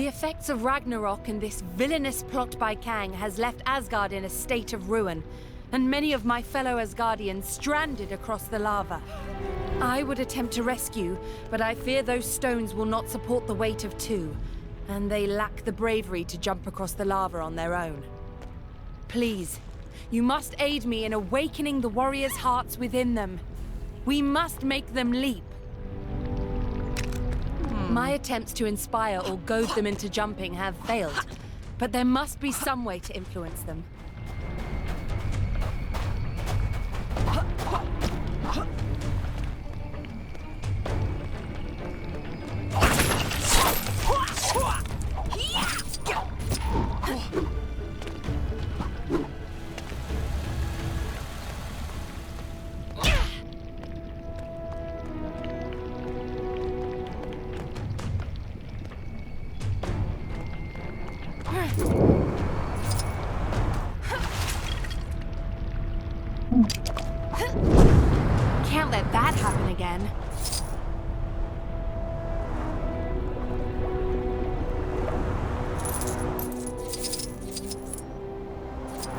The effects of Ragnarok and this villainous plot by Kang has left Asgard in a state of ruin, and many of my fellow Asgardians stranded across the lava. I would attempt to rescue, but I fear those stones will not support the weight of two, and they lack the bravery to jump across the lava on their own. Please, you must aid me in awakening the warriors' hearts within them. We must make them leap. My attempts to inspire or goad them into jumping have failed, but there must be some way to influence them. Can't let that happen again.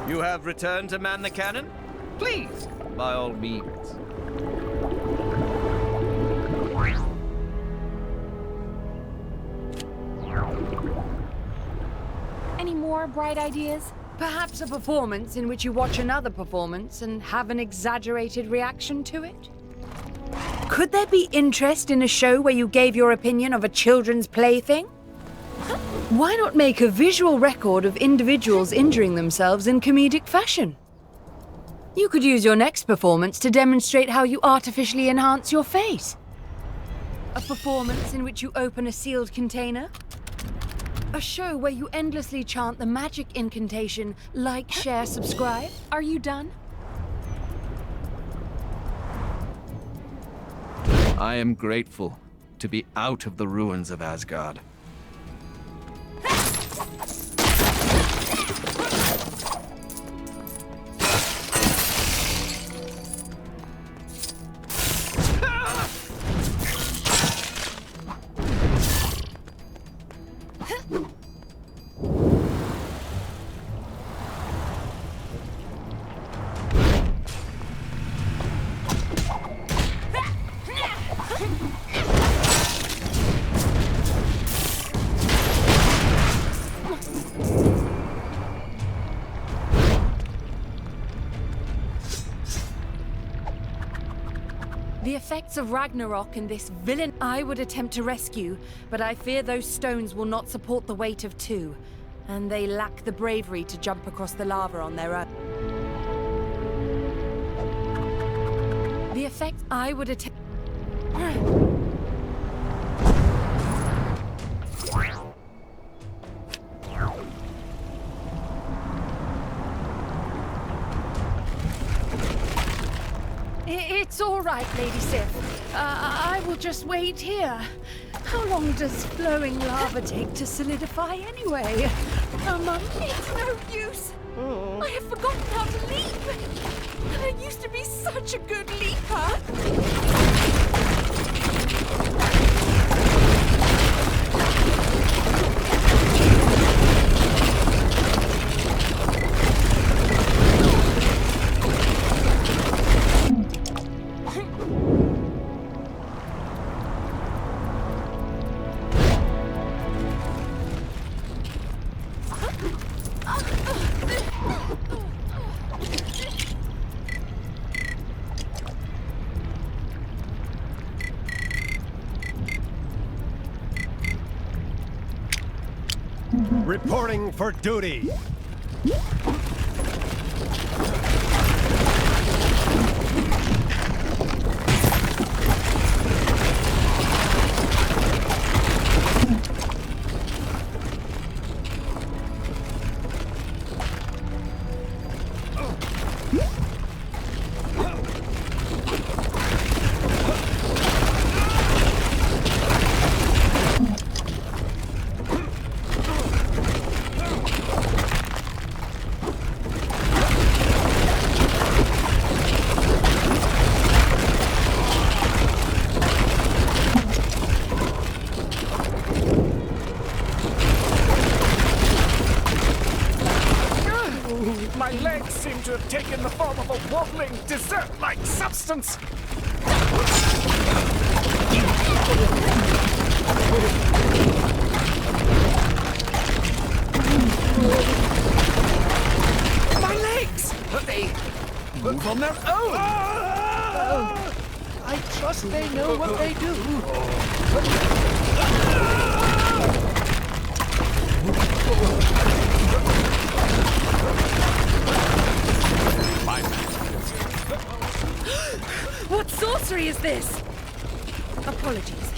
You have returned to man the cannon? Please, by all means. Any more bright ideas? Perhaps a performance in which you watch another performance and have an exaggerated reaction to it? Could there be interest in a show where you gave your opinion of a children's plaything? Why not make a visual record of individuals injuring themselves in comedic fashion? You could use your next performance to demonstrate how you artificially enhance your face. A performance in which you open a sealed container? A show where you endlessly chant the magic incantation, like, share, subscribe? Are you done? I am grateful to be out of the ruins of Asgard. The effects of Ragnarok and this villain I would attempt to rescue, but I fear those stones will not support the weight of two, and they lack the bravery to jump across the lava on their own. The effects I would attempt... It's all right, Lady Sif. I will just wait here. How long does flowing lava take to solidify anyway? It's no use. I have forgotten how to leap. I used to be such a good leaper. Reporting for duty. form of a wobbling, dessert-like substance. My legs! They move on their own. I trust they know what they do. What sorcery is this? Apologies.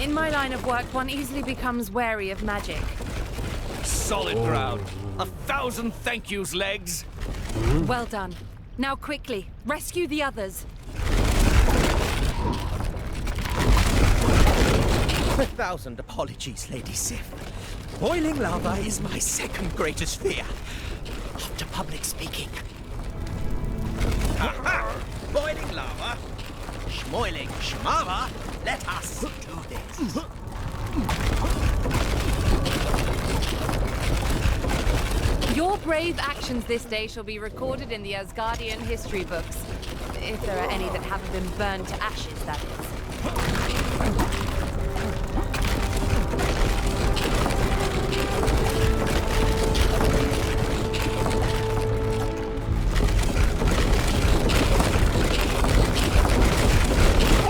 In my line of work, one easily becomes wary of magic. Solid ground. 1,000 thank yous, legs. Well done. Now quickly, rescue the others. 1,000 apologies, Lady Sif. Boiling lava is my second greatest fear. After public speaking. Aha! Boiling lava. Schmoiling schmava. Let us do this. Your brave actions this day shall be recorded in the Asgardian history books. If there are any that haven't been burned to ashes, that is.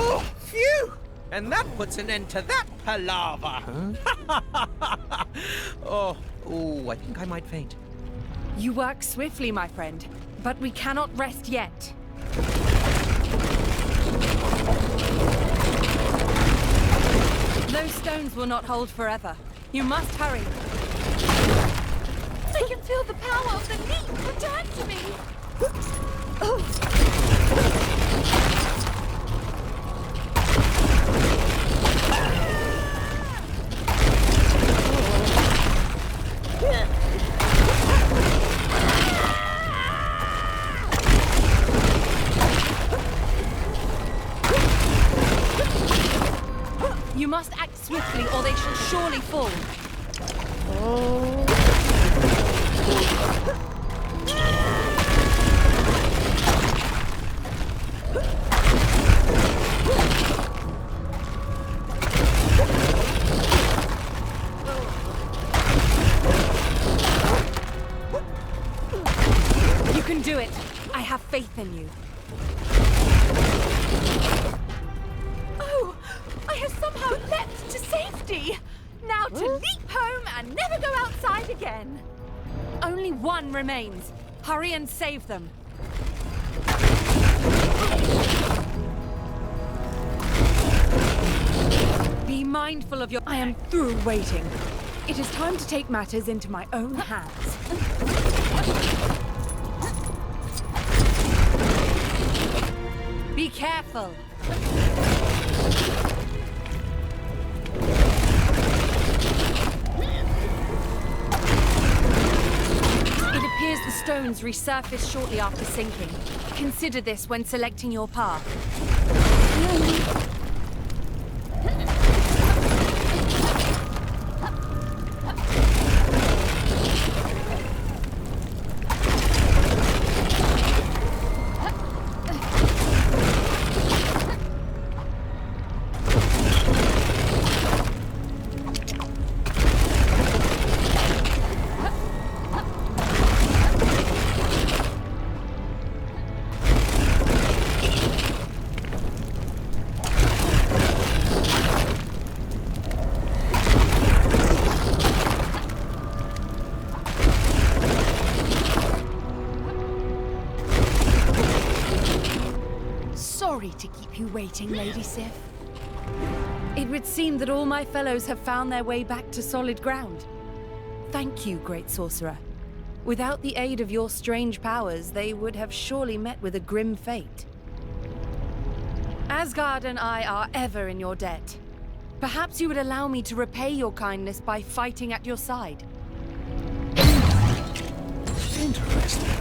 Oh, phew! And that puts an end to that palaver. Oh, I think I might faint. You work swiftly, my friend, but we cannot rest yet. Those stones will not hold forever. You must hurry. I can feel the power of the leap return to me. You must act swiftly, or they shall surely fall. You can do it. I have faith in you. Oh, I have somehow leapt to safety. Now to leap home and never go outside again. Only one remains. Hurry and save them. Be mindful of your... I am through waiting. It is time to take matters into my own hands. Be careful. It appears the stones resurface shortly after sinking. Consider this when selecting your path. Sorry to keep you waiting, Lady Sif. It would seem that all my fellows have found their way back to solid ground. Thank you, great sorcerer. Without the aid of your strange powers, they would have surely met with a grim fate. Asgard and I are ever in your debt. Perhaps you would allow me to repay your kindness by fighting at your side. Interesting.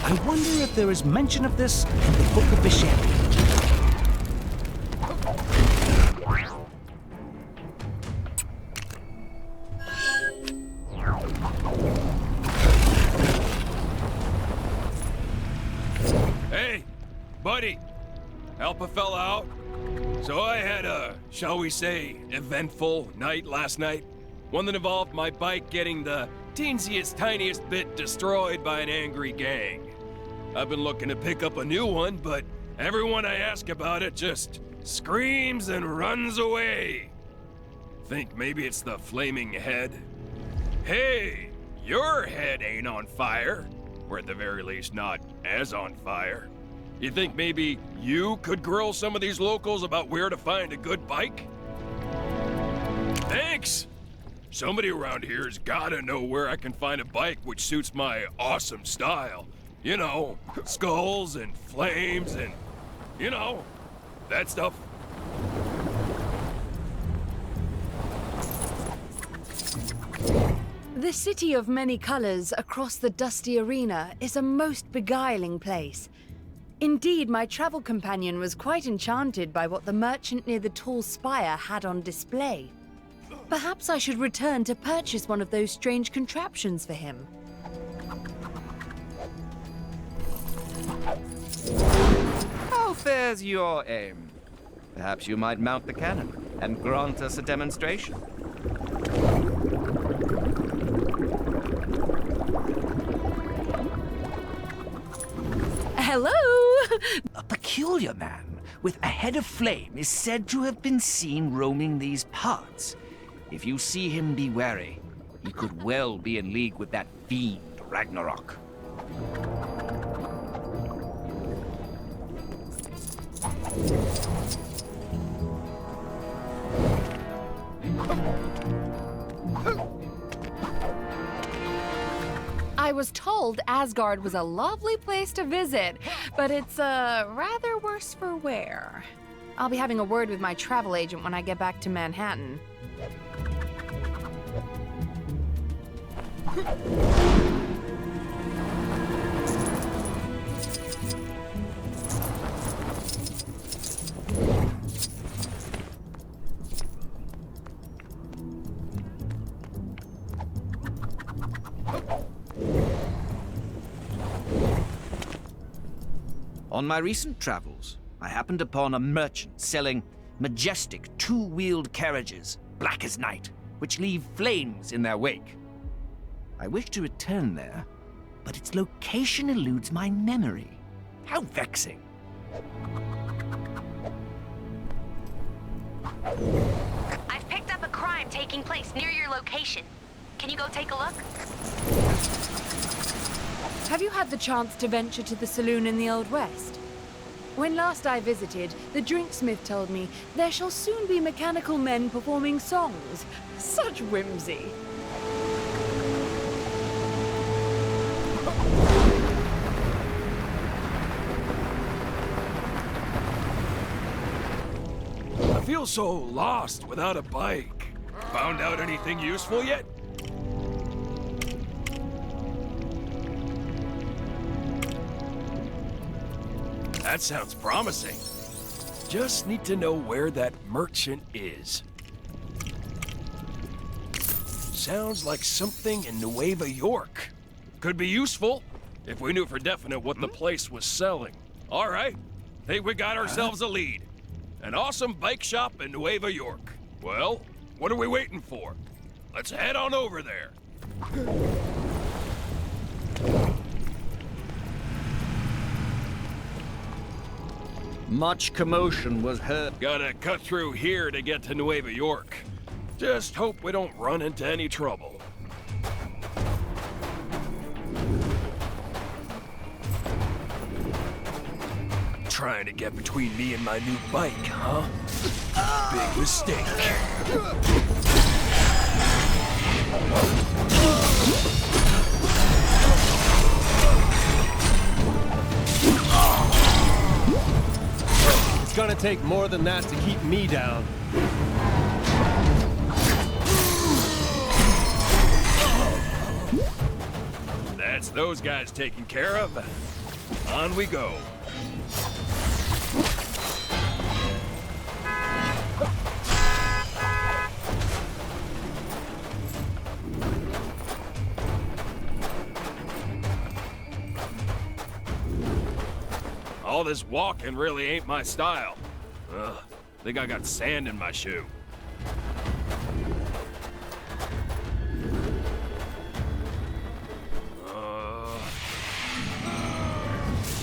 I wonder if there is mention of this in the Book of Vishen. Buddy, help a fella out? So I had a, shall we say, eventful night last night. One that involved my bike getting the teensiest, tiniest bit destroyed by an angry gang. I've been looking to pick up a new one, but everyone I ask about it just screams and runs away. Think maybe it's the flaming head? Hey, your head ain't on fire. Or at the very least, not as on fire. You think maybe you could grill some of these locals about where to find a good bike? Thanks! Somebody around here's gotta know where I can find a bike which suits my awesome style. You know, skulls and flames and, you know, that stuff. The city of many colors across the dusty arena is a most beguiling place. Indeed, my travel companion was quite enchanted by what the merchant near the tall spire had on display. Perhaps I should return to purchase one of those strange contraptions for him. How fares your aim? Perhaps you might mount the cannon and grant us a demonstration. Hello! A peculiar man with a head of flame is said to have been seen roaming these parts. If you see him, be wary. He could well be in league with that fiend, Ragnarok. I was told Asgard was a lovely place to visit, but it's rather worse for wear. I'll be having a word with my travel agent when I get back to Manhattan. On my recent travels, I happened upon a merchant selling majestic two-wheeled carriages, black as night, which leave flames in their wake. I wish to return there, but its location eludes my memory. How vexing. I've picked up a crime taking place near your location. Can you go take a look? Have you had the chance to venture to the saloon in the Old West? When last I visited, the drinksmith told me there shall soon be mechanical men performing songs. Such whimsy. I feel so lost without a bike. Found out anything useful yet? That sounds promising. Just need to know where that merchant is. Sounds like something in Nueva York. Could be useful if we knew for definite what the place was selling. All right, think we got ourselves a lead. An awesome bike shop in Nueva York. Well, what are we waiting for? Let's head on over there. Much commotion was heard. Gotta cut through here to get to Nueva York. Just hope we don't run into any trouble. Trying to get between me and my new bike, huh? Big mistake. It's gonna take more than that to keep me down. That's those guys taken care of. On we go. All this walking really ain't my style. Ugh, think I got sand in my shoe.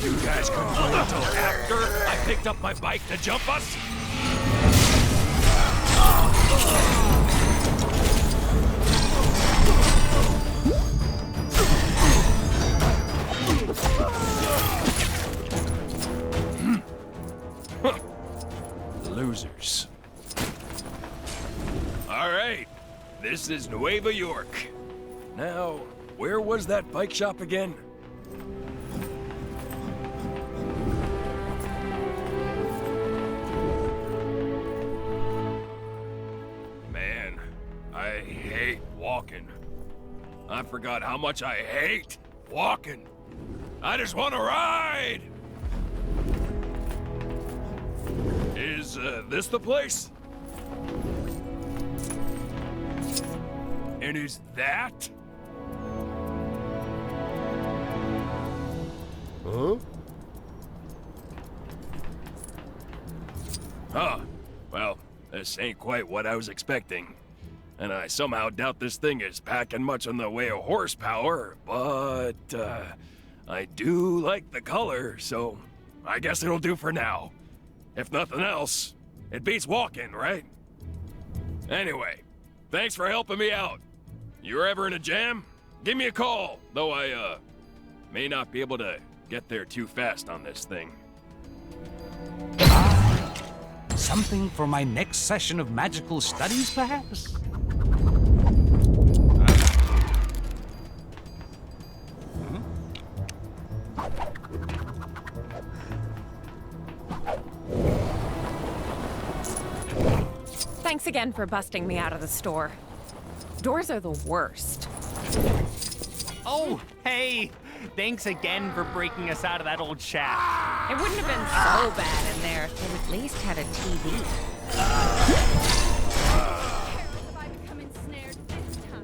You guys couldn't wait until after I picked up my bike to jump us? Losers. All right, this is Nueva York. Now, where was that bike shop again? Man, I hate walking. I forgot how much I hate walking. I just want to ride! Is this the place? And is that? Huh? Huh. Well, this ain't quite what I was expecting. And I somehow doubt this thing is packing much in the way of horsepower, but, I do like the color, so I guess it'll do for now. If nothing else, it beats walking, right? Anyway, thanks for helping me out. You're ever in a jam? Give me a call, though I, may not be able to get there too fast on this thing. Something for my next session of magical studies, perhaps? Thanks again for busting me out of the store. Doors are the worst. Oh, hey! Thanks again for breaking us out of that old shack. It wouldn't have been so bad in there if they at least had a TV. Have I become ensnared this time?